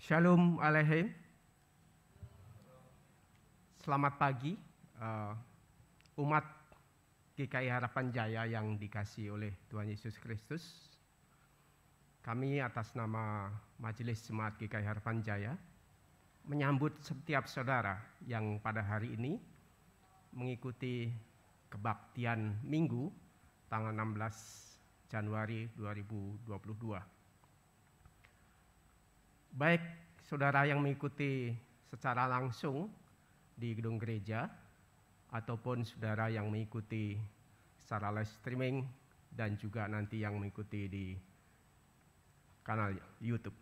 Shalom Aleichem. Selamat pagi umat GKI Harapan Jaya yang dikasihi oleh Tuhan Yesus Kristus. Kami atas nama Majelis Jemaat GKI Harapan Jaya menyambut setiap saudara yang pada hari ini mengikuti kebaktian Minggu tanggal 16 Januari 2022. Baik saudara yang mengikuti secara langsung di gedung gereja ataupun saudara yang mengikuti secara live streaming dan juga nanti yang mengikuti di kanal YouTube.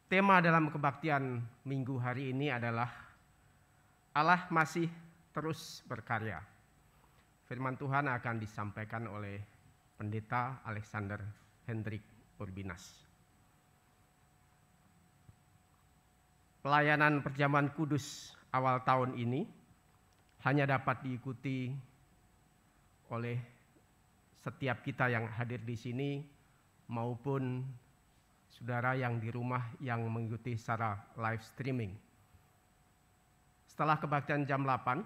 Tema dalam kebaktian Minggu hari ini adalah Allah masih terus berkarya. Firman Tuhan akan disampaikan oleh Pendeta Alexander Hendrik Urbinas. Pelayanan perjamuan kudus awal tahun ini hanya dapat diikuti oleh setiap kita yang hadir di sini maupun saudara yang di rumah yang mengikuti secara live streaming. Setelah kebaktian jam 8,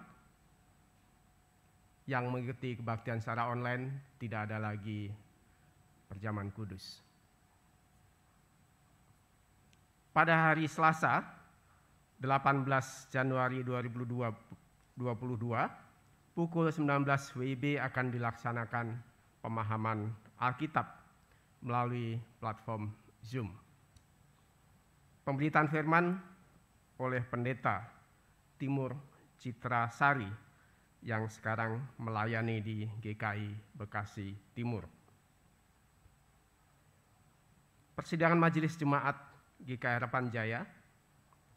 yang mengikuti kebaktian secara online tidak ada lagi perjamuan kudus. Pada hari Selasa 18 Januari 2022 pukul 19 WIB akan dilaksanakan pemahaman Alkitab melalui platform Zoom. Pemberitaan firman oleh Pendeta Timur Citra Sari yang sekarang melayani di GKI Bekasi Timur. Persidangan Majelis Jemaat GKI Harapan Jaya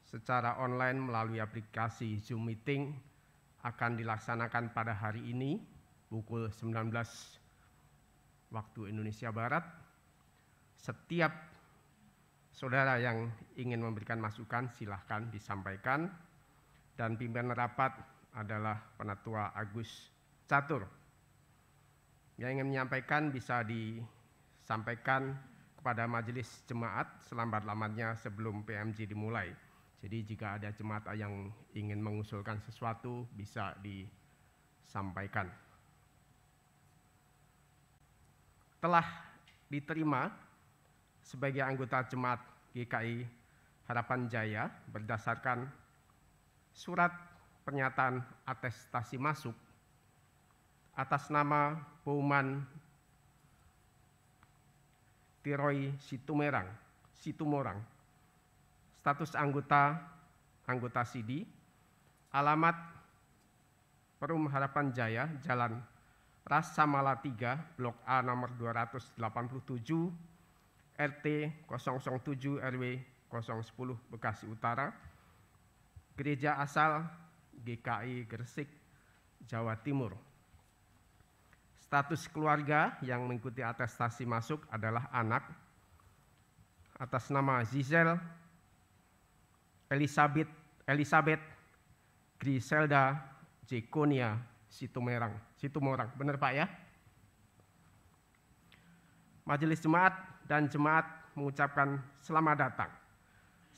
secara online melalui aplikasi Zoom Meeting akan dilaksanakan pada hari ini pukul 19 waktu Indonesia Barat. Setiap saudara yang ingin memberikan masukan silahkan disampaikan, dan pimpinan rapat adalah Penatua Agus Catur. Yang ingin menyampaikan bisa disampaikan kepada majelis jemaat selambat-lambatnya sebelum PMJ dimulai. Jadi jika ada jemaat yang ingin mengusulkan sesuatu bisa disampaikan. Telah diterima sebagai anggota jemaat GKI Harapan Jaya berdasarkan surat pernyataan atestasi masuk atas nama Bauman Tiroy Situmorang, status anggota SIDI, alamat Perum Harapan Jaya, Jalan Rasa Mala 3, Blok A nomor 287, RT 007 RW 010 Bekasi Utara, Gereja Asal GKI Gresik, Jawa Timur. Status keluarga yang mengikuti atestasi masuk adalah anak atas nama Zizel Elizabeth Griselda Jekonia Situmorang. Benar Pak ya? Majelis Jemaat dan Jemaat mengucapkan selamat datang,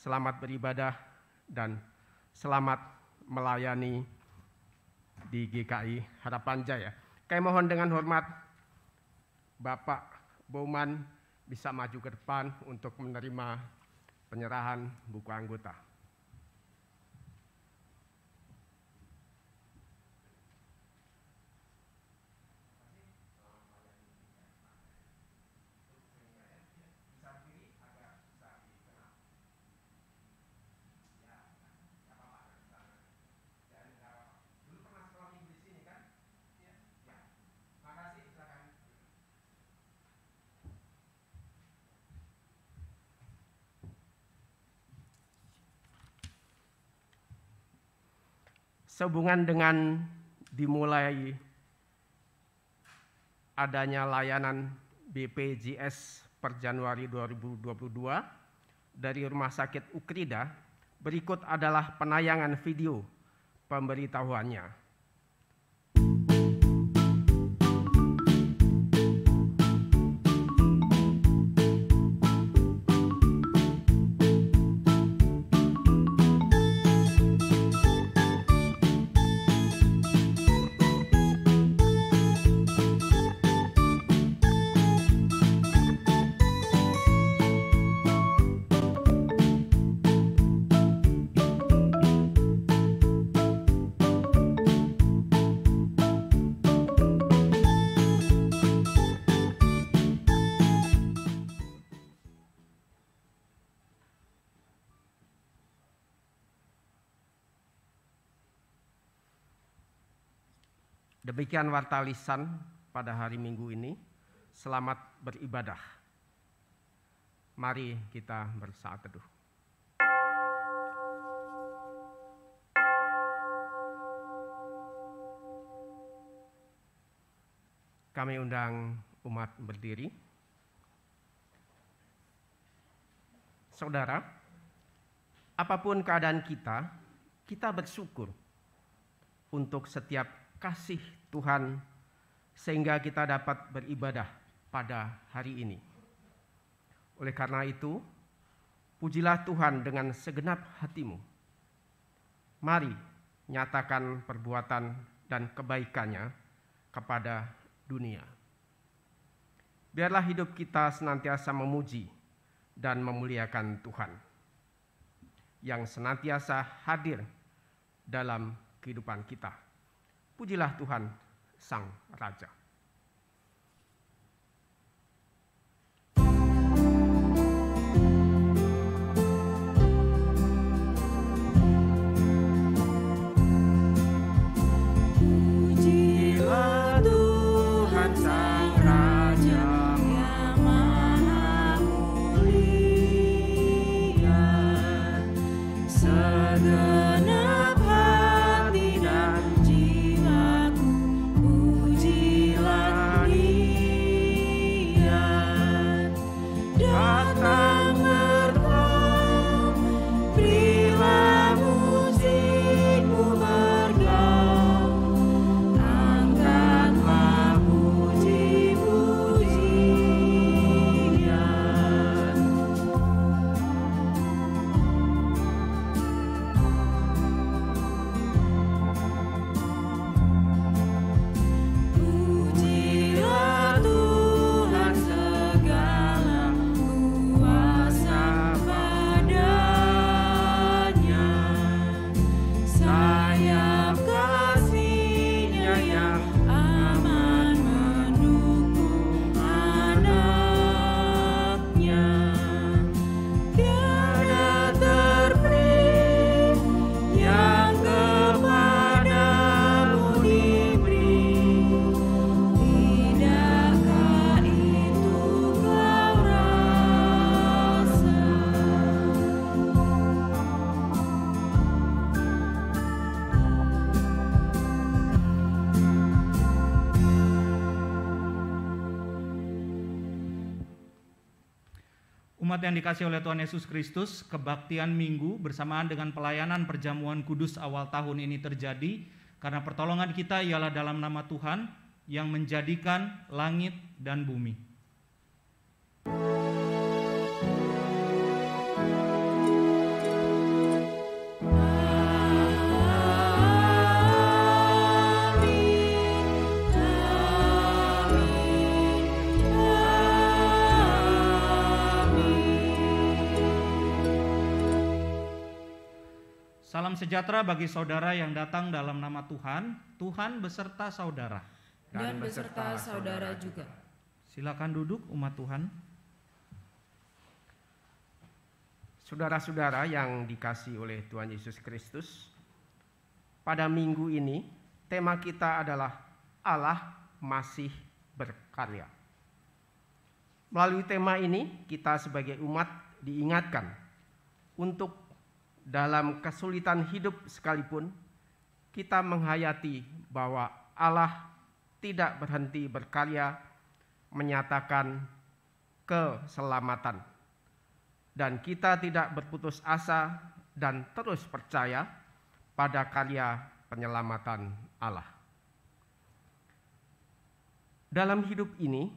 selamat beribadah, dan selamat melayani di GKI Harapan Jaya. Kami mohon dengan hormat Bapak Bauman bisa maju ke depan untuk menerima penyerahan buku anggota. Sehubungan dengan dimulai adanya layanan BPJS per Januari 2022 dari Rumah Sakit Ukrida, berikut adalah penayangan video pemberitahuannya. Demikian warta lisan pada hari Minggu ini. Selamat beribadah. Mari kita bersaat teduh. Kami undang umat berdiri. Saudara, apapun keadaan kita bersyukur untuk setiap kasih Tuhan sehingga kita dapat beribadah pada hari ini. Oleh karena itu, pujilah Tuhan dengan segenap hatimu. Mari nyatakan perbuatan dan kebaikannya kepada dunia. Biarlah hidup kita senantiasa memuji dan memuliakan Tuhan yang senantiasa hadir dalam kehidupan kita. Pujilah Tuhan Sang Raja. Umat yang dikasihi oleh Tuhan Yesus Kristus, kebaktian Minggu bersamaan dengan pelayanan perjamuan kudus awal tahun ini terjadi karena pertolongan kita ialah dalam nama Tuhan yang menjadikan langit dan bumi. Salam sejahtera bagi saudara yang datang dalam nama Tuhan. Tuhan beserta saudara. Dan beserta saudara juga. Silakan duduk umat Tuhan. Saudara-saudara yang dikasihi oleh Tuhan Yesus Kristus, pada minggu ini tema kita adalah Allah masih berkarya. Melalui tema ini kita sebagai umat diingatkan untuk dalam kesulitan hidup sekalipun, kita menghayati bahwa Allah tidak berhenti berkarya menyatakan keselamatan. Dan kita tidak berputus asa dan terus percaya pada karya penyelamatan Allah. Dalam hidup ini,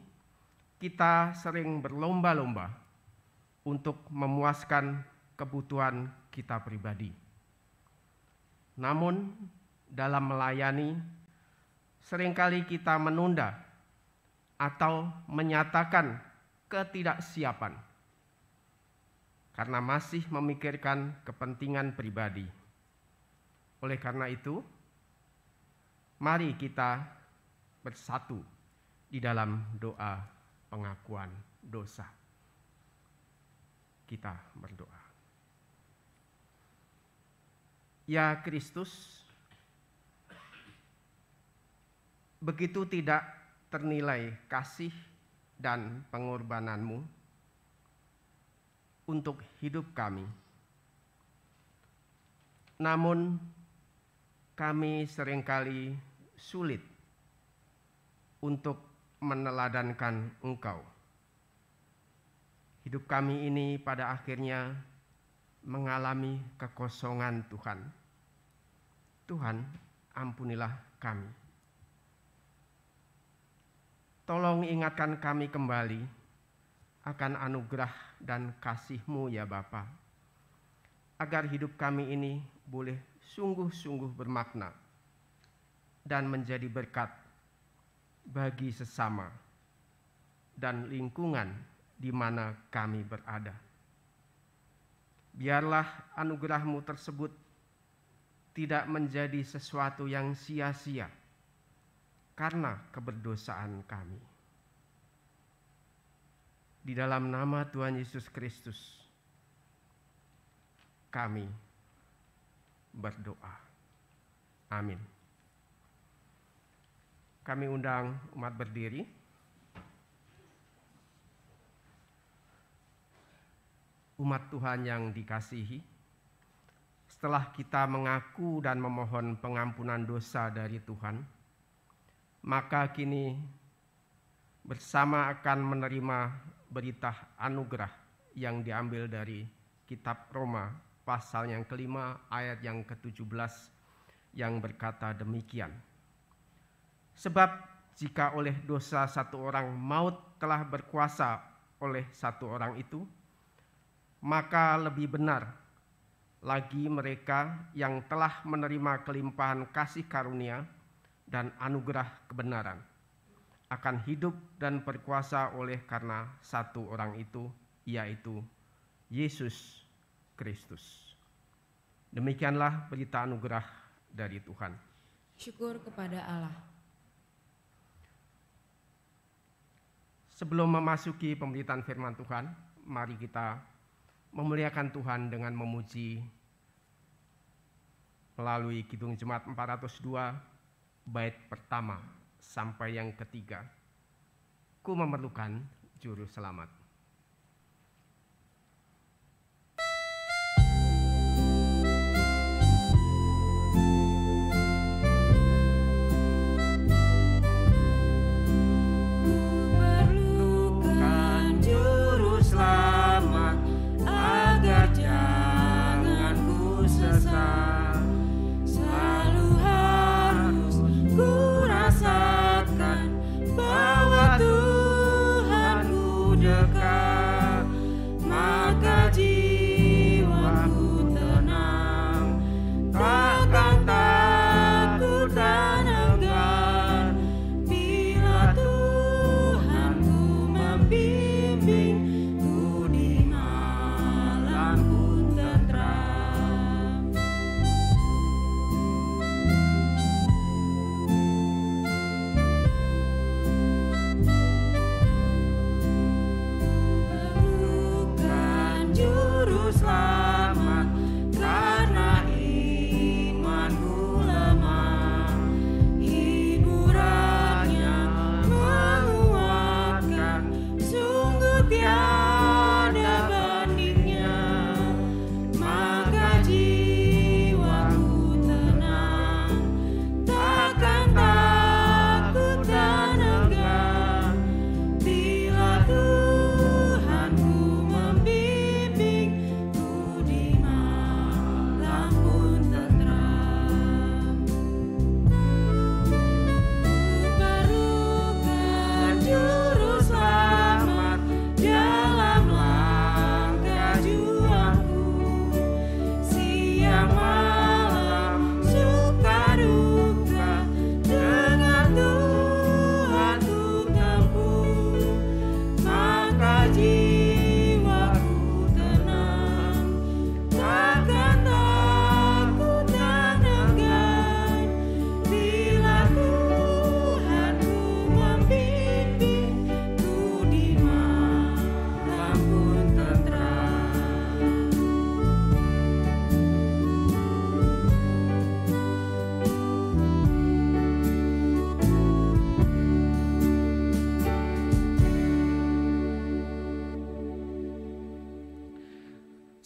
kita sering berlomba-lomba untuk memuaskan kebutuhan kita pribadi. Namun dalam melayani, seringkali kita menunda atau menyatakan ketidaksiapan karena masih memikirkan kepentingan pribadi. Oleh karena itu, mari kita bersatu di dalam doa pengakuan dosa. Kita berdoa. Ya Kristus, begitu tidak ternilai kasih dan pengorbananmu untuk hidup kami. Namun kami seringkali sulit untuk meneladankan Engkau. Hidup kami ini pada akhirnya mengalami kekosongan Tuhan. Tuhan, ampunilah kami. Tolong ingatkan kami kembali akan anugerah dan kasih-Mu ya Bapa, agar hidup kami ini boleh sungguh-sungguh bermakna dan menjadi berkat bagi sesama dan lingkungan di mana kami berada. Biarlah anugerah-Mu tersebut tidak menjadi sesuatu yang sia-sia karena keberdosaan kami. Di dalam nama Tuhan Yesus Kristus, kami berdoa. Amin. Kami undang umat berdiri. Umat Tuhan yang dikasihi, setelah kita mengaku dan memohon pengampunan dosa dari Tuhan, maka kini bersama akan menerima berita anugerah yang diambil dari kitab Roma pasal yang kelima ayat yang ke-17 yang berkata demikian. Sebab jika oleh dosa satu orang maut telah berkuasa oleh satu orang itu, maka lebih benar lagi mereka yang telah menerima kelimpahan kasih karunia dan anugerah kebenaran akan hidup dan berkuasa oleh karena satu orang itu, yaitu Yesus Kristus. Demikianlah berita anugerah dari Tuhan. Syukur kepada Allah. Sebelum memasuki pemberitaan firman Tuhan, mari kita memuliakan Tuhan dengan memuji melalui Kidung Jemaat 402 bait pertama sampai yang ketiga. Ku memerlukan juru selamat. Tuhanku dekat.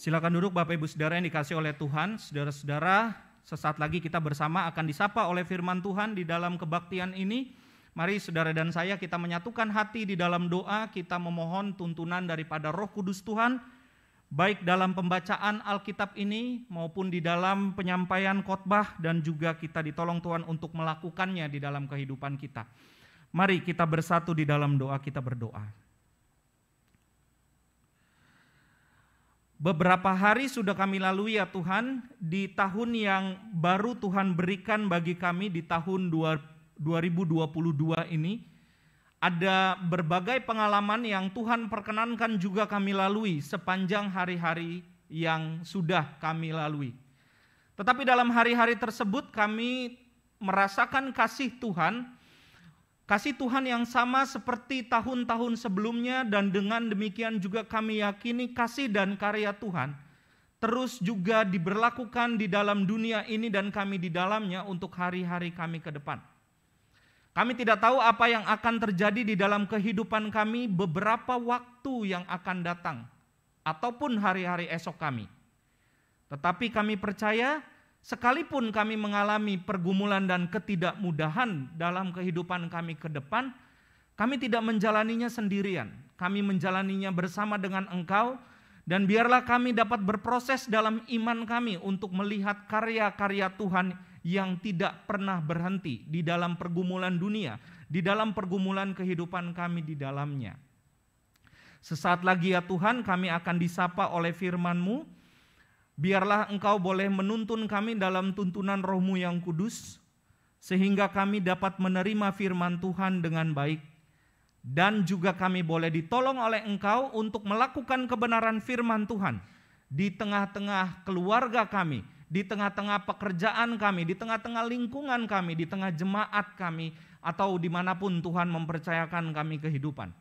Silakan duduk Bapak Ibu Saudara yang dikasihi oleh Tuhan. Saudara-saudara, sesaat lagi kita bersama akan disapa oleh firman Tuhan di dalam kebaktian ini. Mari saudara dan saya kita menyatukan hati di dalam doa, kita memohon tuntunan daripada Roh Kudus Tuhan, baik dalam pembacaan Alkitab ini maupun di dalam penyampaian khotbah, dan juga kita ditolong Tuhan untuk melakukannya di dalam kehidupan kita. Mari kita bersatu di dalam doa, kita berdoa. Beberapa hari sudah kami lalui ya Tuhan, di tahun yang baru Tuhan berikan bagi kami di tahun 2022 ini, ada berbagai pengalaman yang Tuhan perkenankan juga kami lalui sepanjang hari-hari yang sudah kami lalui. Tetapi dalam hari-hari tersebut kami merasakan kasih Tuhan yang sama seperti tahun-tahun sebelumnya, dan dengan demikian juga kami yakini kasih dan karya Tuhan terus juga diberlakukan di dalam dunia ini dan kami di dalamnya untuk hari-hari kami ke depan. Kami tidak tahu apa yang akan terjadi di dalam kehidupan kami beberapa waktu yang akan datang ataupun hari-hari esok kami. Tetapi kami percaya sekalipun kami mengalami pergumulan dan ketidakmudahan dalam kehidupan kami ke depan, kami tidak menjalaninya sendirian. Kami menjalaninya bersama dengan Engkau, dan biarlah kami dapat berproses dalam iman kami untuk melihat karya-karya Tuhan yang tidak pernah berhenti di dalam pergumulan dunia, di dalam pergumulan kehidupan kami di dalamnya. Sesaat lagi ya Tuhan, kami akan disapa oleh firman-Mu. Biarlah Engkau boleh menuntun kami dalam tuntunan Roh-Mu yang kudus, sehingga kami dapat menerima firman Tuhan dengan baik, dan juga kami boleh ditolong oleh Engkau untuk melakukan kebenaran firman Tuhan di tengah-tengah keluarga kami, di tengah-tengah pekerjaan kami, di tengah-tengah lingkungan kami, di tengah jemaat kami, atau dimanapun Tuhan mempercayakan kami kehidupan.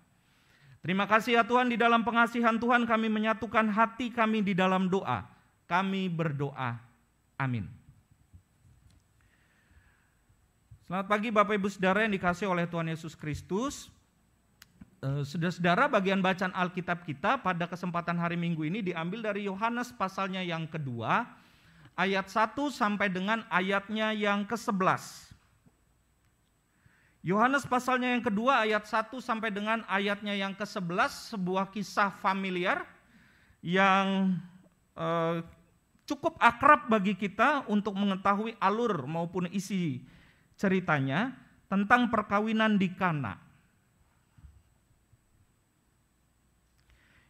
Terima kasih ya Tuhan, di dalam pengasihan Tuhan kami menyatukan hati kami di dalam doa. Kami berdoa, amin. Selamat pagi Bapak Ibu Saudara yang dikasihi oleh Tuhan Yesus Kristus. Saudara-saudara, bagian bacaan Alkitab kita pada kesempatan hari Minggu ini diambil dari Yohanes pasalnya yang kedua, ayat 1 sampai dengan ayatnya yang ke-11. Yohanes pasalnya yang kedua ayat 1 sampai dengan ayatnya yang ke-11, sebuah kisah familiar yang cukup akrab bagi kita untuk mengetahui alur maupun isi ceritanya tentang perkawinan di Kana.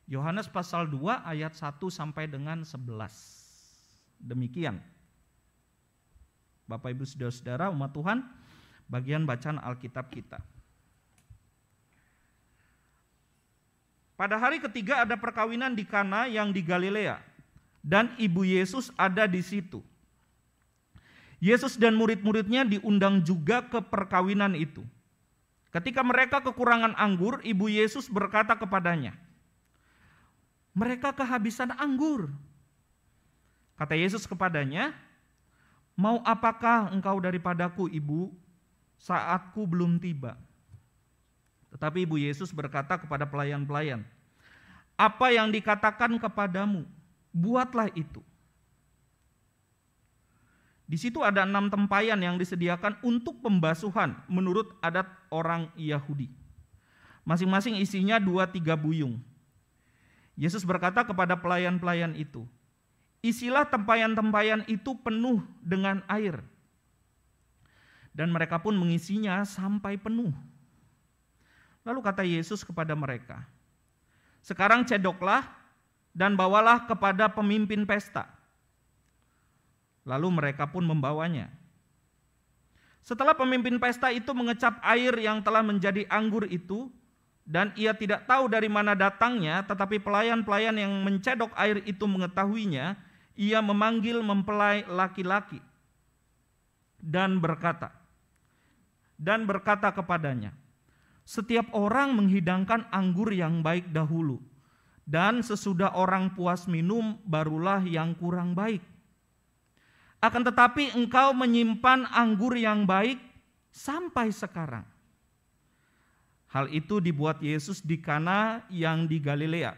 Yohanes pasal 2 ayat 1 sampai dengan 11. Demikian. Bapak Ibu Saudara-saudara umat Tuhan, bagian bacaan Alkitab kita. Pada hari ketiga ada perkawinan di Kana yang di Galilea, dan ibu Yesus ada di situ. Yesus dan murid-muridnya diundang juga ke perkawinan itu. Ketika mereka kekurangan anggur, ibu Yesus berkata kepadanya, "Mereka kehabisan anggur." Kata Yesus kepadanya, "Mau apakah engkau daripadaku, ibu? Saatku belum tiba." Tetapi ibu Yesus berkata kepada pelayan-pelayan, "Apa yang dikatakan kepadamu, buatlah itu." Di situ ada 6 tempayan yang disediakan untuk pembasuhan menurut adat orang Yahudi. Masing-masing isinya 2-3 buyung. Yesus berkata kepada pelayan-pelayan itu, "Isilah tempayan-tempayan itu penuh dengan air." Dan mereka pun mengisinya sampai penuh. Lalu kata Yesus kepada mereka, "Sekarang cedoklah dan bawalah kepada pemimpin pesta." Lalu mereka pun membawanya. Setelah pemimpin pesta itu mengecap air yang telah menjadi anggur itu, dan ia tidak tahu dari mana datangnya, tetapi pelayan-pelayan yang mencedok air itu mengetahuinya, ia memanggil mempelai laki-laki dan berkata kepadanya, "Setiap orang menghidangkan anggur yang baik dahulu, dan sesudah orang puas minum barulah yang kurang baik. Akan tetapi engkau menyimpan anggur yang baik sampai sekarang." Hal itu dibuat Yesus di Kana yang di Galilea,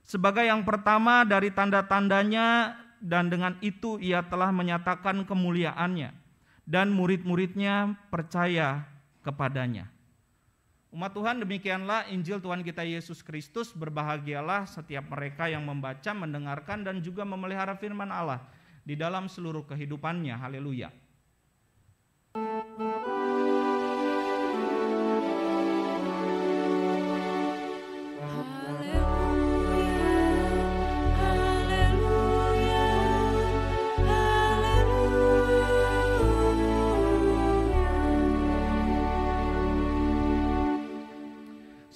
sebagai yang pertama dari tanda-tandanya, dan dengan itu ia telah menyatakan kemuliaannya, dan murid-muridnya percaya kepadanya. Umat Tuhan, demikianlah Injil Tuhan kita Yesus Kristus. Berbahagialah setiap mereka yang membaca, mendengarkan, dan juga memelihara firman Allah di dalam seluruh kehidupannya. Haleluya.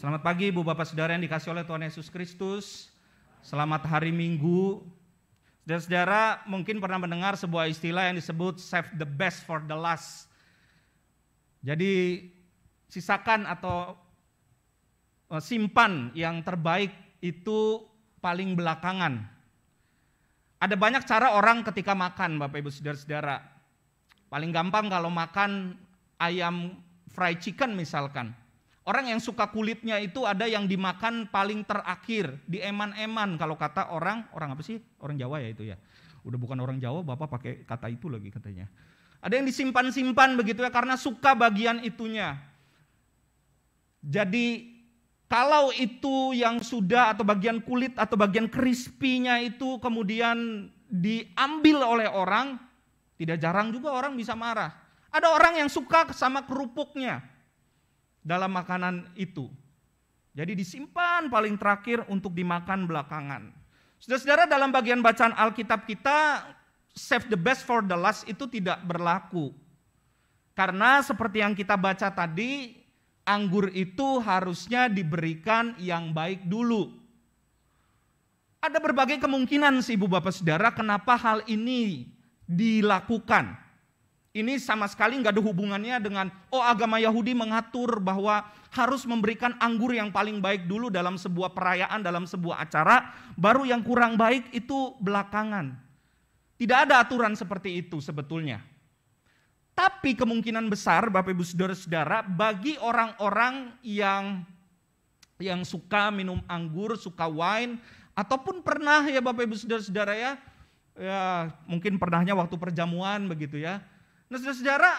Selamat pagi Ibu Bapak Saudara yang dikasihi oleh Tuhan Yesus Kristus. Selamat hari Minggu. Saudara-saudara mungkin pernah mendengar sebuah istilah yang disebut save the best for the last. Jadi sisakan atau simpan yang terbaik itu paling belakangan. Ada banyak cara orang ketika makan, Bapak Ibu Saudara-saudara. Paling gampang kalau makan ayam fried chicken misalkan. Orang yang suka kulitnya itu ada yang dimakan paling terakhir, di eman-eman kalau kata orang apa sih? Orang Jawa ya itu ya. Udah bukan orang Jawa, Bapak pakai kata itu lagi katanya. Ada yang disimpan-simpan begitu ya karena suka bagian itunya. Jadi kalau itu yang sudah atau bagian kulit atau bagian crispy-nya itu kemudian diambil oleh orang, tidak jarang juga orang bisa marah. Ada orang yang suka sama kerupuknya dalam makanan itu. Jadi disimpan paling terakhir untuk dimakan belakangan. Saudara-saudara, dalam bagian bacaan Alkitab kita, save the best for the last itu tidak berlaku. Karena seperti yang kita baca tadi, anggur itu harusnya diberikan yang baik dulu. Ada berbagai kemungkinan sih Ibu Bapak Saudara kenapa hal ini dilakukan. Ini sama sekali nggak ada hubungannya dengan agama Yahudi mengatur bahwa harus memberikan anggur yang paling baik dulu dalam sebuah perayaan, dalam sebuah acara, baru yang kurang baik itu belakangan. Tidak ada aturan seperti itu sebetulnya. Tapi kemungkinan besar Bapak Ibu Saudara-saudara bagi orang-orang yang suka minum anggur, suka wine, ataupun pernah ya Bapak Ibu Saudara-saudara ya mungkin pernahnya waktu perjamuan begitu ya. Nah saudara-saudara,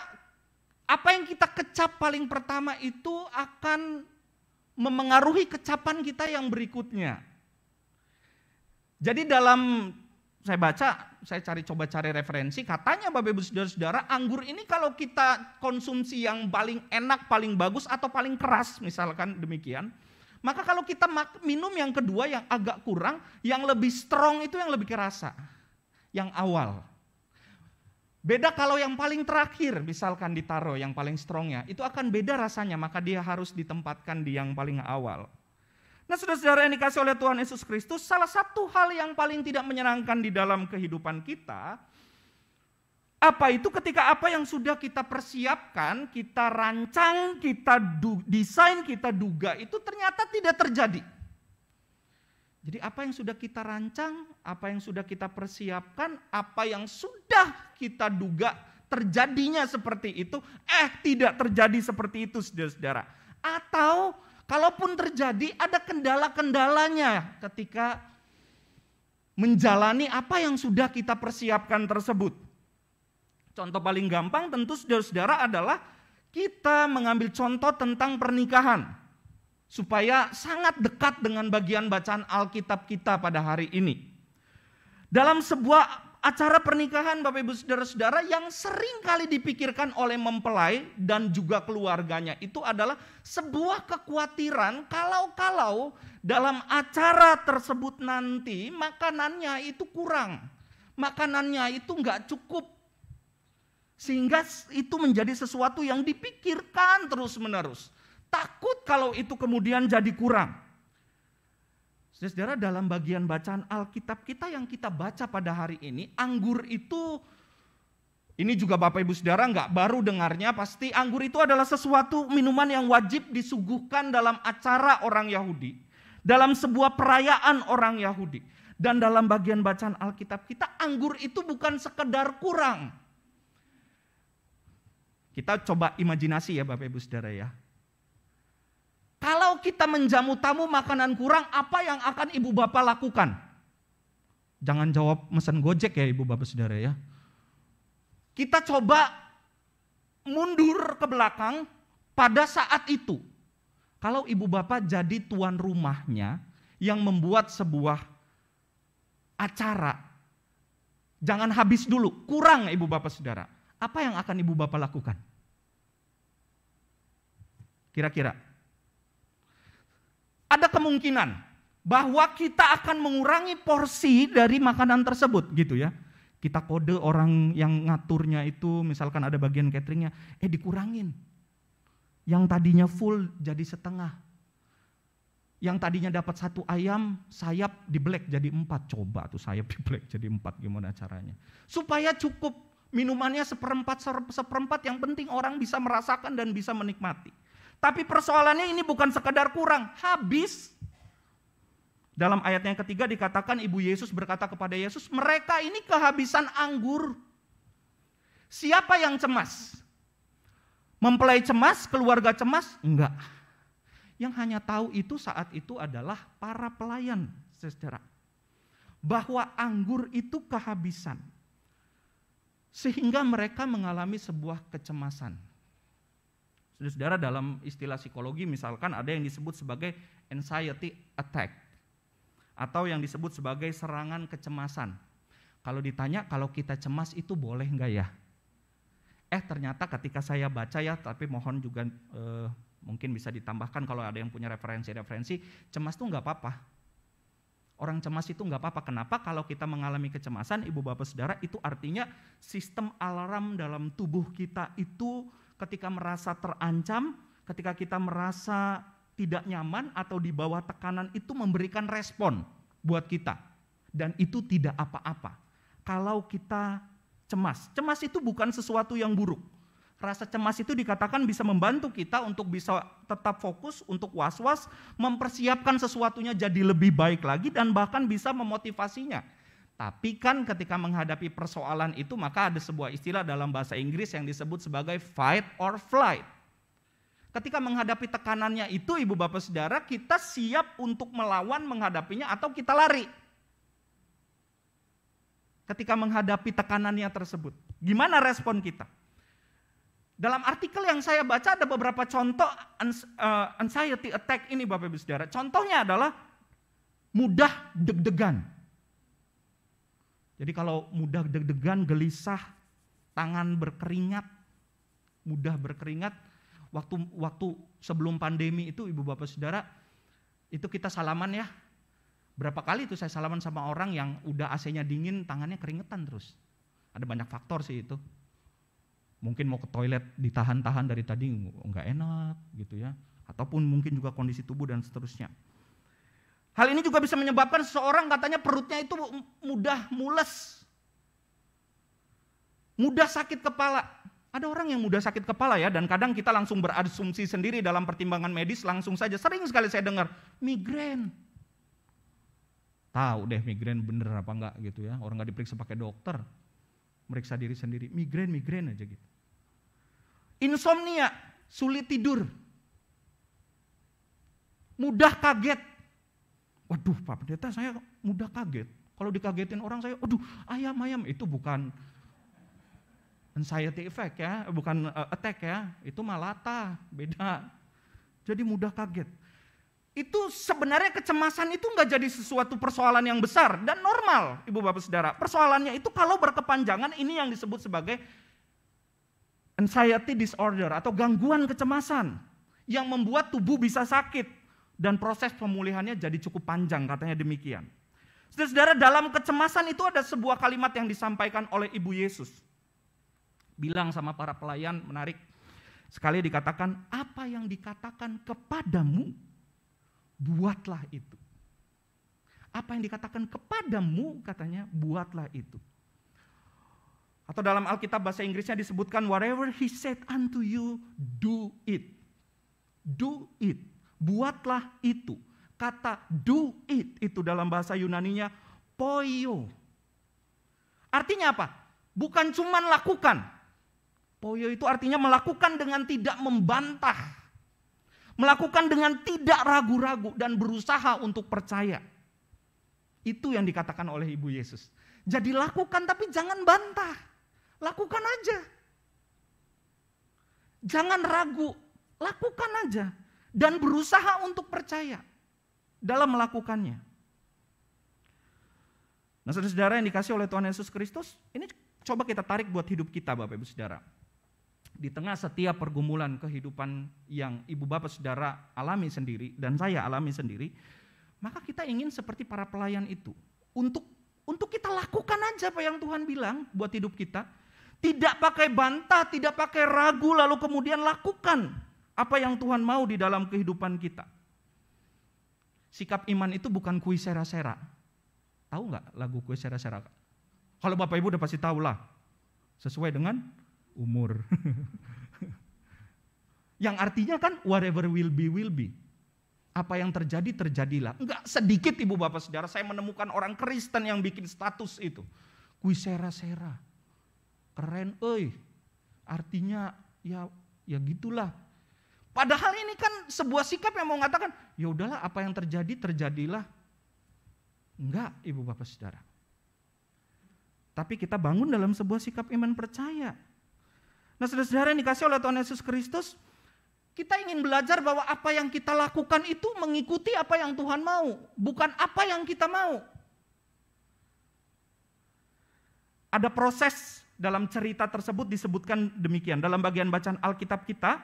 apa yang kita kecap paling pertama itu akan memengaruhi kecapan kita yang berikutnya. Jadi saya coba cari referensi, katanya Bapak Ibu Saudara-saudara, anggur ini kalau kita konsumsi yang paling enak, paling bagus atau paling keras misalkan demikian, maka kalau kita minum yang kedua yang agak kurang, yang lebih strong itu yang lebih kerasa, yang awal. Beda kalau yang paling terakhir misalkan ditaruh yang paling strongnya, itu akan beda rasanya, maka dia harus ditempatkan di yang paling awal. Nah saudara-saudara yang dikasih oleh Tuhan Yesus Kristus, salah satu hal yang paling tidak menyenangkan di dalam kehidupan kita, apa itu ketika apa yang sudah kita persiapkan, kita rancang, kita desain, kita duga, itu ternyata tidak terjadi. Jadi apa yang sudah kita rancang, apa yang sudah kita persiapkan, apa yang sudah kita duga terjadinya seperti itu, tidak terjadi seperti itu saudara-saudara. Atau kalaupun terjadi ada kendala-kendalanya ketika menjalani apa yang sudah kita persiapkan tersebut. Contoh paling gampang tentu saudara-saudara adalah kita mengambil contoh tentang pernikahan. Supaya sangat dekat dengan bagian bacaan Alkitab kita pada hari ini. Dalam sebuah acara pernikahan Bapak Ibu Saudara-saudara yang sering kali dipikirkan oleh mempelai dan juga keluarganya itu adalah sebuah kekhawatiran kalau dalam acara tersebut nanti makanannya itu kurang. Makanannya itu enggak cukup. Sehingga itu menjadi sesuatu yang dipikirkan terus-menerus. Takut kalau itu kemudian jadi kurang. Saudara, dalam bagian bacaan Alkitab kita yang kita baca pada hari ini, anggur itu, ini juga Bapak Ibu Saudara nggak baru dengarnya, pasti anggur itu adalah sesuatu minuman yang wajib disuguhkan dalam acara orang Yahudi, dalam sebuah perayaan orang Yahudi. Dan dalam bagian bacaan Alkitab kita, anggur itu bukan sekedar kurang. Kita coba imajinasi ya Bapak Ibu Saudara ya. Kalau kita menjamu tamu makanan kurang, apa yang akan ibu bapak lakukan? Jangan jawab mesen Gojek ya ibu bapak saudara ya. Kita coba mundur ke belakang pada saat itu. Kalau ibu bapak jadi tuan rumahnya yang membuat sebuah acara, jangan habis dulu, kurang ibu bapak saudara. Apa yang akan ibu bapak lakukan? Kira-kira. Ada kemungkinan bahwa kita akan mengurangi porsi dari makanan tersebut gitu ya. Kita kode orang yang ngaturnya itu, misalkan ada bagian cateringnya, dikurangin. Yang tadinya full jadi setengah. Yang tadinya dapat 1 ayam, sayap di black jadi 4. Coba tuh sayap di black jadi 4, gimana caranya. Supaya cukup minumannya seperempat, yang penting orang bisa merasakan dan bisa menikmati. Tapi persoalannya ini bukan sekedar kurang, habis. Dalam ayat yang ketiga dikatakan ibu Yesus berkata kepada Yesus, mereka ini kehabisan anggur. Siapa yang cemas? Mempelai cemas, keluarga cemas? Enggak. Yang hanya tahu itu saat itu adalah para pelayan, saudara. Bahwa anggur itu kehabisan. Sehingga mereka mengalami sebuah kecemasan. Saudara, dalam istilah psikologi misalkan ada yang disebut sebagai anxiety attack. Atau yang disebut sebagai serangan kecemasan. Kalau ditanya kalau kita cemas itu boleh enggak ya? Ternyata ketika saya baca ya, tapi mohon juga mungkin bisa ditambahkan kalau ada yang punya referensi, cemas itu enggak apa-apa. Orang cemas itu enggak apa-apa. Kenapa? Kalau kita mengalami kecemasan, ibu bapak saudara, itu artinya sistem alarm dalam tubuh kita itu ketika merasa terancam, ketika kita merasa tidak nyaman atau di bawah tekanan itu memberikan respon buat kita. Dan itu tidak apa-apa. Kalau kita cemas. Cemas itu bukan sesuatu yang buruk. Rasa cemas itu dikatakan bisa membantu kita untuk bisa tetap fokus, untuk was-was, mempersiapkan sesuatunya jadi lebih baik lagi dan bahkan bisa memotivasinya. Tapi kan ketika menghadapi persoalan itu maka ada sebuah istilah dalam bahasa Inggris yang disebut sebagai fight or flight. Ketika menghadapi tekanannya itu ibu bapak saudara, kita siap untuk melawan menghadapinya atau kita lari. Ketika menghadapi tekanannya tersebut. Gimana respon kita? Dalam artikel yang saya baca ada beberapa contoh anxiety attack ini bapak ibu saudara. Contohnya adalah mudah deg-degan. Jadi kalau mudah deg-degan, gelisah, tangan berkeringat, mudah berkeringat. Waktu sebelum pandemi itu ibu bapak saudara, itu kita salaman ya. Berapa kali itu saya salaman sama orang yang udah AC-nya dingin, tangannya keringetan terus. Ada banyak faktor sih itu. Mungkin mau ke toilet ditahan-tahan dari tadi enggak enak gitu ya. Ataupun mungkin juga kondisi tubuh dan seterusnya. Hal ini juga bisa menyebabkan seseorang katanya perutnya itu mudah mules. Mudah sakit kepala. Ada orang yang mudah sakit kepala ya, dan kadang kita langsung berasumsi sendiri dalam pertimbangan medis, langsung saja. Sering sekali saya dengar, migrain. Tahu deh migrain bener apa enggak gitu ya. Orang enggak diperiksa pakai dokter. Meriksa diri sendiri, migrain aja gitu. Insomnia, sulit tidur. Mudah kaget. Waduh Pak Pendeta, saya mudah kaget. Kalau dikagetin orang saya, aduh ayam, itu bukan anxiety effect ya, bukan attack ya, itu malata, beda. Jadi mudah kaget. Itu sebenarnya kecemasan itu enggak jadi sesuatu persoalan yang besar dan normal, ibu bapak saudara. Persoalannya itu kalau berkepanjangan ini yang disebut sebagai anxiety disorder atau gangguan kecemasan yang membuat tubuh bisa sakit dan proses pemulihannya jadi cukup panjang, katanya demikian. Saudara, dalam kecemasan itu ada sebuah kalimat yang disampaikan oleh Ibu Yesus. Bilang sama para pelayan, menarik sekali dikatakan, apa yang dikatakan kepadamu, buatlah itu. Apa yang dikatakan kepadamu, katanya, buatlah itu. Atau dalam Alkitab bahasa Inggrisnya disebutkan, whatever he said unto you, do it. Do it. Buatlah itu. Kata do it itu dalam bahasa Yunaninya poio. Artinya apa? Bukan cuma lakukan. Poio itu artinya melakukan dengan tidak membantah. Melakukan dengan tidak ragu-ragu dan berusaha untuk percaya. Itu yang dikatakan oleh Ibu Yesus. Jadi lakukan tapi jangan bantah. Lakukan aja. Jangan ragu, lakukan aja. Dan berusaha untuk percaya dalam melakukannya. Nah, saudara-saudara yang dikasih oleh Tuhan Yesus Kristus, ini coba kita tarik buat hidup kita, Bapak Ibu Saudara. Di tengah setiap pergumulan kehidupan yang ibu bapak saudara alami sendiri dan saya alami sendiri, maka kita ingin seperti para pelayan itu. Untuk kita lakukan aja apa yang Tuhan bilang buat hidup kita. Tidak pakai bantah, tidak pakai ragu, lalu kemudian lakukan apa yang Tuhan mau di dalam kehidupan kita. Sikap iman itu bukan kuis sera-sera. Tahu nggak lagu kuis sera-sera? Kalau Bapak Ibu udah pasti tahu lah. Sesuai dengan umur. Yang artinya kan whatever will be, will be. Apa yang terjadi, terjadilah. Enggak sedikit ibu bapak saudara saya menemukan orang Kristen yang bikin status itu. Kuis sera-sera. Keren, artinya ya gitulah. Padahal ini kan sebuah sikap yang mau mengatakan, ya udahlah apa yang terjadi, terjadilah. Enggak ibu bapak saudara. Tapi kita bangun dalam sebuah sikap iman percaya. Nah, saudara-saudara yang dikasih oleh Tuhan Yesus Kristus, kita ingin belajar bahwa apa yang kita lakukan itu mengikuti apa yang Tuhan mau, bukan apa yang kita mau. Ada proses dalam cerita tersebut disebutkan demikian. Dalam bagian bacaan Alkitab kita,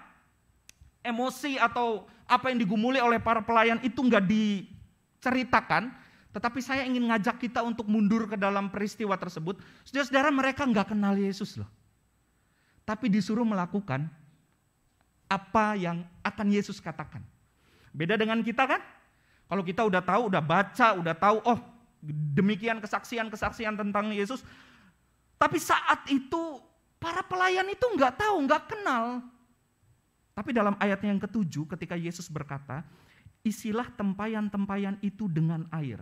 emosi atau apa yang digumuli oleh para pelayan itu enggak diceritakan, tetapi saya ingin ngajak kita untuk mundur ke dalam peristiwa tersebut. Saudara-saudara, mereka enggak kenal Yesus loh. Tapi disuruh melakukan apa yang akan Yesus katakan. Beda dengan kita kan? Kalau kita udah tahu, udah baca, udah tahu, demikian kesaksian-kesaksian tentang Yesus. Tapi saat itu para pelayan itu enggak tahu, enggak kenal. Tapi dalam ayatnya yang ke-7 ketika Yesus berkata, isilah tempayan-tempayan itu dengan air.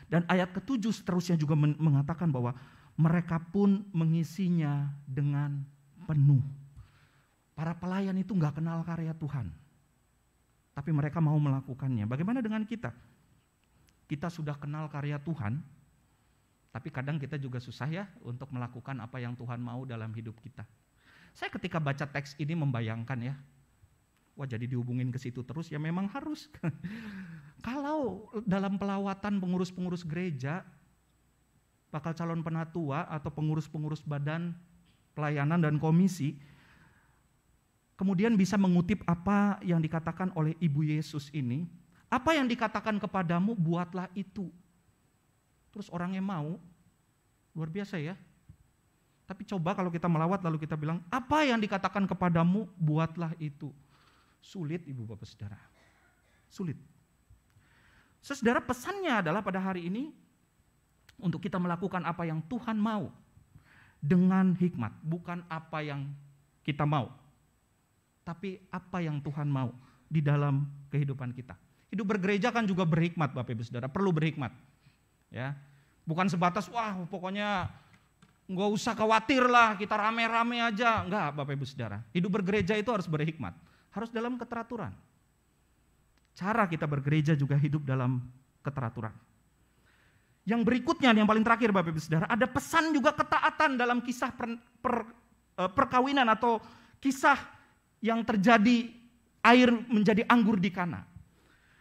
Dan ayat ke-7 seterusnya juga mengatakan bahwa mereka pun mengisinya dengan penuh. Para pelayan itu enggak kenal karya Tuhan. Tapi mereka mau melakukannya. Bagaimana dengan kita? Kita sudah kenal karya Tuhan, tapi kadang kita juga susah ya untuk melakukan apa yang Tuhan mau dalam hidup kita. Saya ketika baca teks ini membayangkan ya, wah jadi dihubungin ke situ terus ya memang harus. Kalau dalam pelawatan pengurus-pengurus gereja, bakal calon penatua atau pengurus-pengurus badan pelayanan dan komisi, kemudian bisa mengutip apa yang dikatakan oleh Ibu Yesus ini, apa yang dikatakan kepadamu buatlah itu. Terus orangnya mau, luar biasa ya. Tapi coba kalau kita melawat lalu kita bilang, apa yang dikatakan kepadamu buatlah itu. Sulit ibu bapak saudara, sulit. Saudara, pesannya adalah pada hari ini, untuk kita melakukan apa yang Tuhan mau dengan hikmat, bukan apa yang kita mau, tapi apa yang Tuhan mau di dalam kehidupan kita. Hidup bergereja kan juga berhikmat Bapak Ibu Saudara, perlu berhikmat. Ya, bukan sebatas wah pokoknya nggak usah khawatir lah kita rame-rame aja, enggak Bapak Ibu Saudara. Hidup bergereja itu harus berhikmat, harus dalam keteraturan. Cara kita bergereja juga hidup dalam keteraturan. Yang berikutnya, yang paling terakhir Bapak Ibu Saudara, ada pesan juga ketaatan dalam kisah perkawinan atau kisah yang terjadi air menjadi anggur di Kana.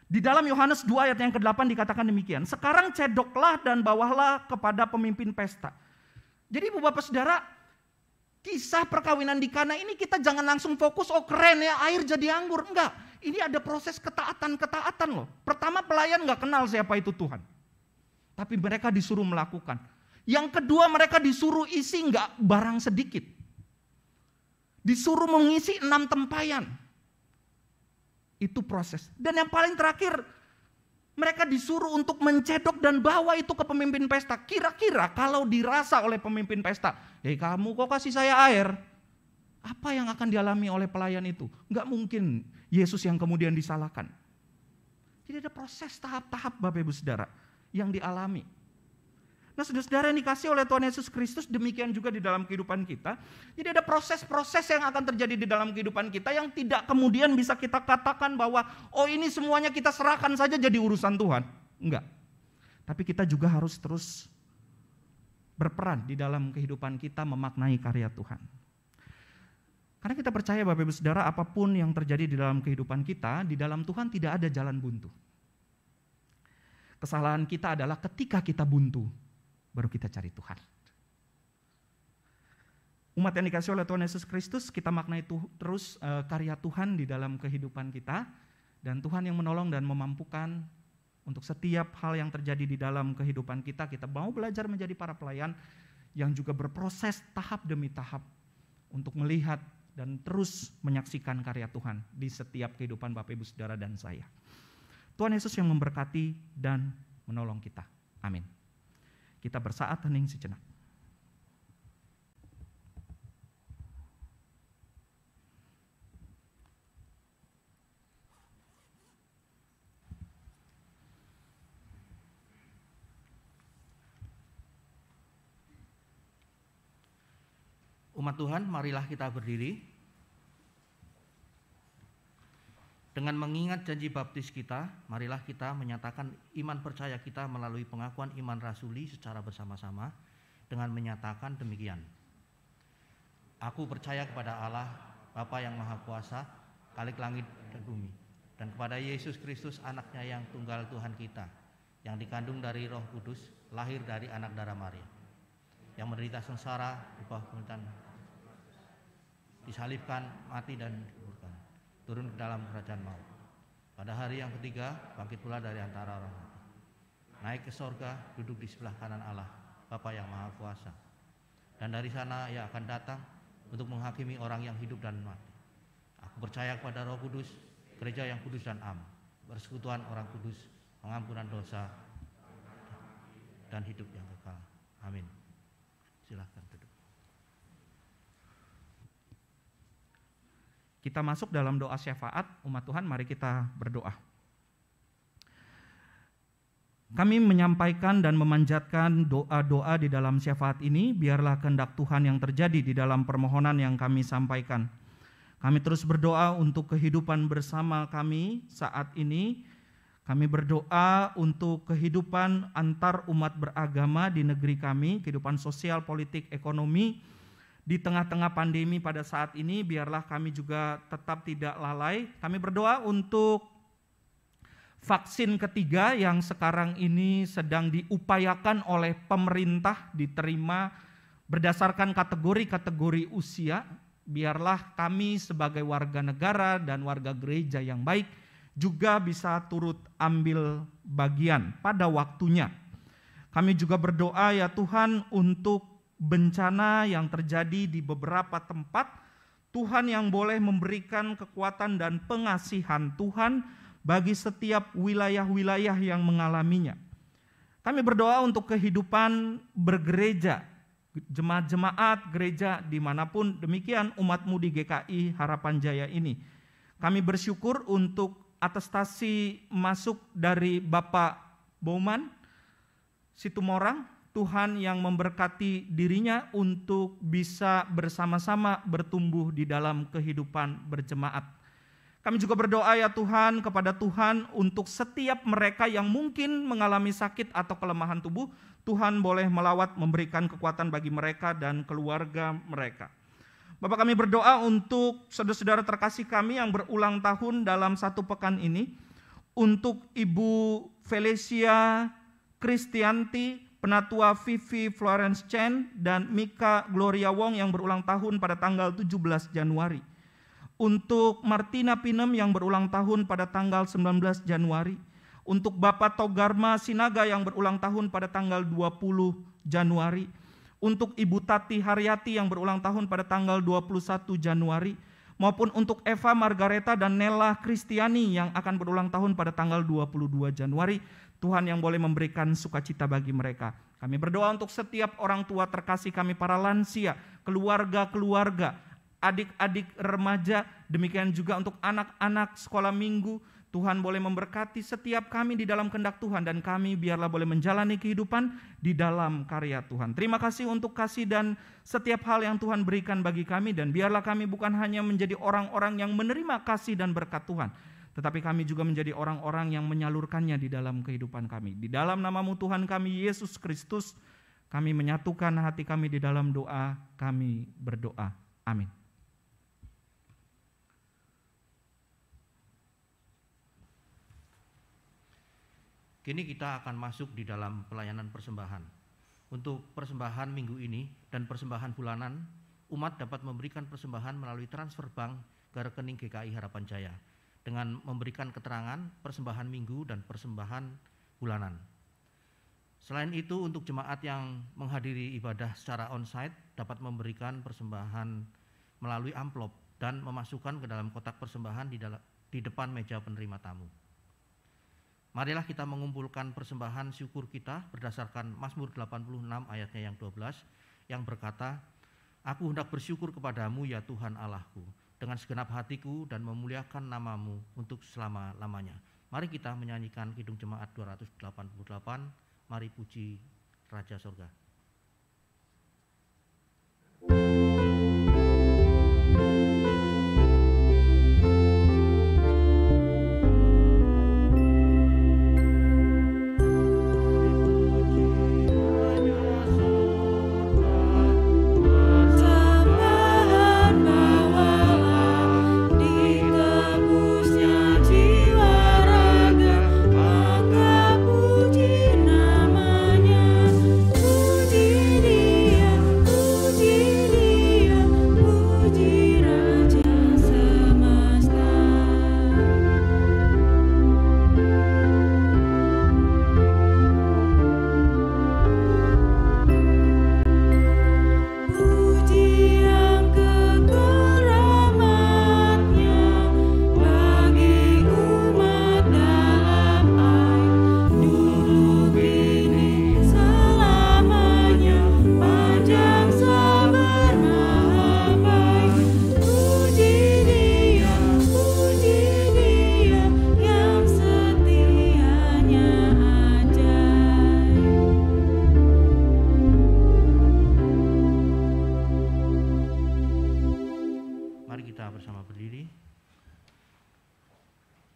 Di dalam Yohanes 2 ayat yang ke-8 dikatakan demikian, sekarang cedoklah dan bawalah kepada pemimpin pesta. Jadi Ibu Bapak Saudara, kisah perkawinan di Kana ini kita jangan langsung fokus, oh keren ya air jadi anggur. Enggak, ini ada proses ketaatan loh. Pertama pelayan gak kenal siapa itu Tuhan. Tapi mereka disuruh melakukan. Yang kedua mereka disuruh isi enggak barang sedikit. Disuruh mengisi 6 tempayan. Itu proses. Dan yang paling terakhir, mereka disuruh untuk mencedok dan bawa itu ke pemimpin pesta. Kira-kira kalau dirasa oleh pemimpin pesta, kamu kok kasih saya air? Apa yang akan dialami oleh pelayan itu? Enggak mungkin Yesus yang kemudian disalahkan. Jadi ada proses tahap-tahap Bapak Ibu Saudara yang dialami. Nah, saudara-saudara yang dikasih oleh Tuhan Yesus Kristus, demikian juga di dalam kehidupan kita. Jadi ada proses-proses yang akan terjadi di dalam kehidupan kita yang tidak kemudian bisa kita katakan bahwa oh ini semuanya kita serahkan saja jadi urusan Tuhan. Enggak. Tapi kita juga harus terus berperan di dalam kehidupan kita memaknai karya Tuhan. Karena kita percaya Bapak Ibu Saudara, apapun yang terjadi di dalam kehidupan kita, di dalam Tuhan tidak ada jalan buntu. Kesalahan kita adalah ketika kita buntu, baru kita cari Tuhan. Umat yang dikasih oleh Tuhan Yesus Kristus, kita maknai terus karya Tuhan di dalam kehidupan kita. Dan Tuhan yang menolong dan memampukan untuk setiap hal yang terjadi di dalam kehidupan kita. Kita mau belajar menjadi para pelayan yang juga berproses tahap demi tahap untuk melihat dan terus menyaksikan karya Tuhan di setiap kehidupan Bapak Ibu Saudara dan saya. Tuhan Yesus yang memberkati dan menolong kita. Amin. Kita bersaat hening sejenak. Umat Tuhan, marilah kita berdiri. Dengan mengingat janji baptis kita, marilah kita menyatakan iman percaya kita melalui pengakuan iman rasuli secara bersama-sama dengan menyatakan demikian. Aku percaya kepada Allah, Bapa yang Maha Kuasa, Khalik langit dan bumi, dan kepada Yesus Kristus anaknya yang tunggal Tuhan kita, yang dikandung dari Roh Kudus, lahir dari anak darah Maria, yang menderita sengsara di bawah pemerintahan, disalibkan, mati dan dikuburkan, turun ke dalam kerajaan maut. Pada hari yang ketiga bangkit pula dari antara orang mati, naik ke sorga, duduk di sebelah kanan Allah, Bapa yang Maha Kuasa. Dan dari sana Ia akan datang untuk menghakimi orang yang hidup dan mati. Aku percaya kepada Roh Kudus, gereja yang kudus dan am, persekutuan orang kudus, pengampunan dosa, dan hidup yang kekal. Amin. Silakan duduk. Kita masuk dalam doa syafaat. Umat Tuhan, mari kita berdoa. Kami menyampaikan dan memanjatkan doa-doa di dalam syafaat ini. Biarlah kehendak Tuhan yang terjadi di dalam permohonan yang kami sampaikan. Kami terus berdoa untuk kehidupan bersama kami saat ini. Kami berdoa untuk kehidupan antar umat beragama di negeri kami, kehidupan sosial, politik, ekonomi. Di tengah-tengah pandemi pada saat ini, biarlah kami juga tetap tidak lalai. Kami berdoa untuk vaksin ketiga yang sekarang ini sedang diupayakan oleh pemerintah diterima berdasarkan kategori-kategori usia. Biarlah kami sebagai warga negara dan warga gereja yang baik juga bisa turut ambil bagian pada waktunya. Kami juga berdoa ya Tuhan untuk bencana yang terjadi di beberapa tempat. Tuhan yang boleh memberikan kekuatan dan pengasihan Tuhan bagi setiap wilayah-wilayah yang mengalaminya. Kami berdoa untuk kehidupan bergereja, jemaat-jemaat gereja dimanapun demikian umatmu di GKI Harapan Jaya ini. Kami bersyukur untuk atestasi masuk dari Bapak Bauman Situmorang. Tuhan yang memberkati dirinya untuk bisa bersama-sama bertumbuh di dalam kehidupan berjemaat. Kami juga berdoa ya Tuhan kepada Tuhan untuk setiap mereka yang mungkin mengalami sakit atau kelemahan tubuh, Tuhan boleh melawat memberikan kekuatan bagi mereka dan keluarga mereka. Bapak, kami berdoa untuk saudara-saudara terkasih kami yang berulang tahun dalam satu pekan ini, untuk Ibu Felicia Kristianti, Penatua Vivi Florence Chen, dan Mika Gloria Wong yang berulang tahun pada tanggal 17 Januari. Untuk Martina Pinem yang berulang tahun pada tanggal 19 Januari. Untuk Bapak Togarma Sinaga yang berulang tahun pada tanggal 20 Januari. Untuk Ibu Tati Haryati yang berulang tahun pada tanggal 21 Januari. Maupun untuk Eva Margareta dan Nella Kristiani yang akan berulang tahun pada tanggal 22 Januari. Tuhan yang boleh memberikan sukacita bagi mereka. Kami berdoa untuk setiap orang tua terkasih kami, para lansia, keluarga-keluarga, adik-adik remaja, demikian juga untuk anak-anak sekolah minggu. Tuhan boleh memberkati setiap kami di dalam kehendak Tuhan, dan kami biarlah boleh menjalani kehidupan di dalam karya Tuhan. Terima kasih untuk kasih dan setiap hal yang Tuhan berikan bagi kami, dan biarlah kami bukan hanya menjadi orang-orang yang menerima kasih dan berkat Tuhan, tetapi kami juga menjadi orang-orang yang menyalurkannya di dalam kehidupan kami. Di dalam nama-Mu Tuhan kami Yesus Kristus, kami menyatukan hati kami di dalam doa, kami berdoa. Amin. Kini kita akan masuk di dalam pelayanan persembahan. Untuk persembahan minggu ini dan persembahan bulanan, umat dapat memberikan persembahan melalui transfer bank ke rekening GKI Harapan Jaya dengan memberikan keterangan persembahan minggu dan persembahan bulanan. Selain itu, untuk jemaat yang menghadiri ibadah secara onsite dapat memberikan persembahan melalui amplop dan memasukkan ke dalam kotak persembahan di depan meja penerima tamu. Marilah kita mengumpulkan persembahan syukur kita berdasarkan Mazmur 86 ayatnya yang 12 yang berkata, "Aku hendak bersyukur kepadamu ya Tuhan Allahku dengan segenap hatiku dan memuliakan nama-Mu untuk selama-lamanya." Mari kita menyanyikan Kidung Jemaat 288, Mari Puji Raja Sorga.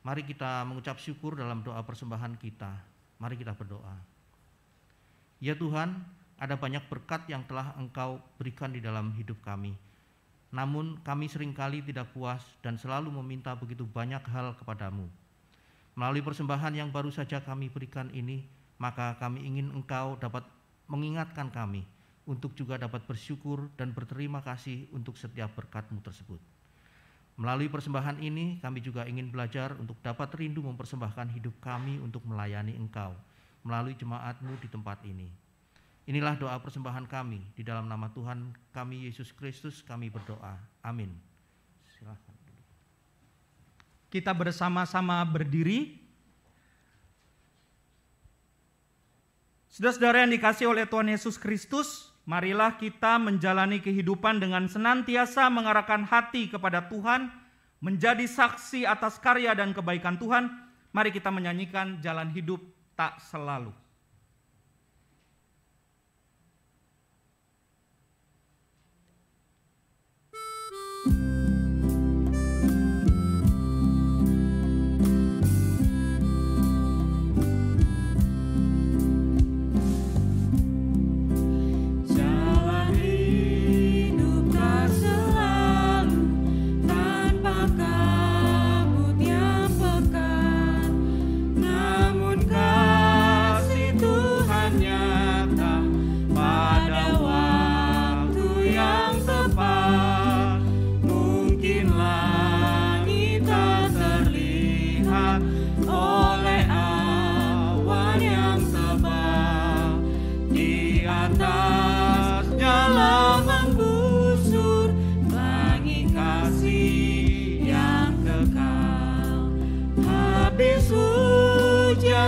Mari kita mengucap syukur dalam doa persembahan kita. Mari kita berdoa. Ya Tuhan, ada banyak berkat yang telah Engkau berikan di dalam hidup kami. Namun kami seringkali tidak puas dan selalu meminta begitu banyak hal kepadamu. Melalui persembahan yang baru saja kami berikan ini, maka kami ingin Engkau dapat mengingatkan kami untuk juga dapat bersyukur dan berterima kasih untuk setiap berkat-Mu tersebut. Melalui persembahan ini, kami juga ingin belajar untuk dapat rindu mempersembahkan hidup kami untuk melayani Engkau melalui jemaat-Mu di tempat ini. Inilah doa persembahan kami, di dalam nama Tuhan kami Yesus Kristus kami berdoa. Amin. Silakan. Kita bersama-sama berdiri. Saudara-saudara yang dikasihi oleh Tuhan Yesus Kristus, marilah kita menjalani kehidupan dengan senantiasa mengarahkan hati kepada Tuhan, menjadi saksi atas karya dan kebaikan Tuhan. Mari kita menyanyikan Jalan Hidup Tak Selalu.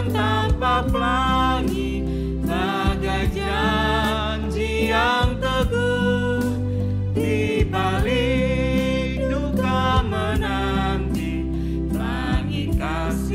Tanpa pelangi, bagai janji yang teguh, di balik duka menanti, langit kasih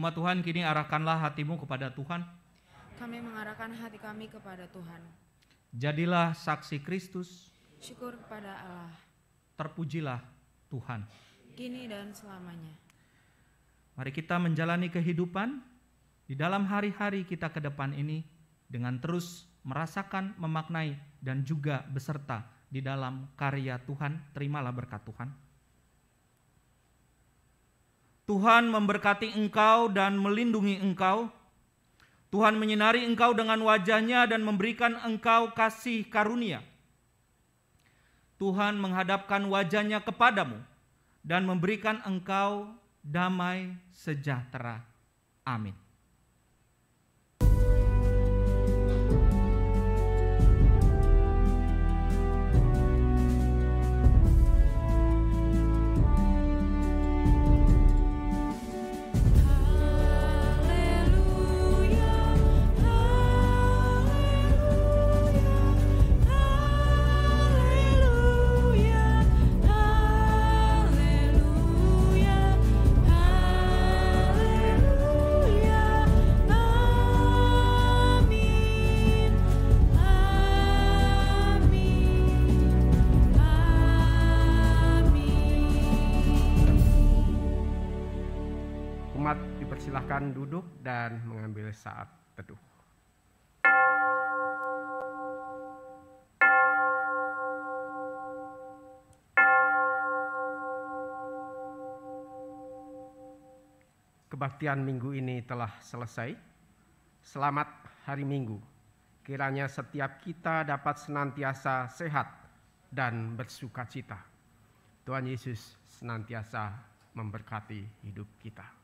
Umat Tuhan, kini arahkanlah hatimu kepada Tuhan. Kami mengarahkan hati kami kepada Tuhan. Jadilah saksi Kristus. Syukur kepada Allah, Terpujilah Tuhan. kini dan selamanya. Mari kita menjalani kehidupan di dalam hari-hari kita ke depan ini dengan terus merasakan, memaknai, dan juga beserta di dalam karya Tuhan. Terimalah berkat Tuhan. Tuhan memberkati engkau dan melindungi engkau. Tuhan menyinari engkau dengan wajah-Nya dan memberikan engkau kasih karunia. Tuhan menghadapkan wajah-Nya kepadamu dan memberikan engkau damai sejahtera. Amin. Umat dipersilahkan duduk dan mengambil saat teduh. Kebaktian minggu ini telah selesai. Selamat hari Minggu. Kiranya setiap kita dapat senantiasa sehat dan bersukacita. Tuhan Yesus senantiasa memberkati hidup kita.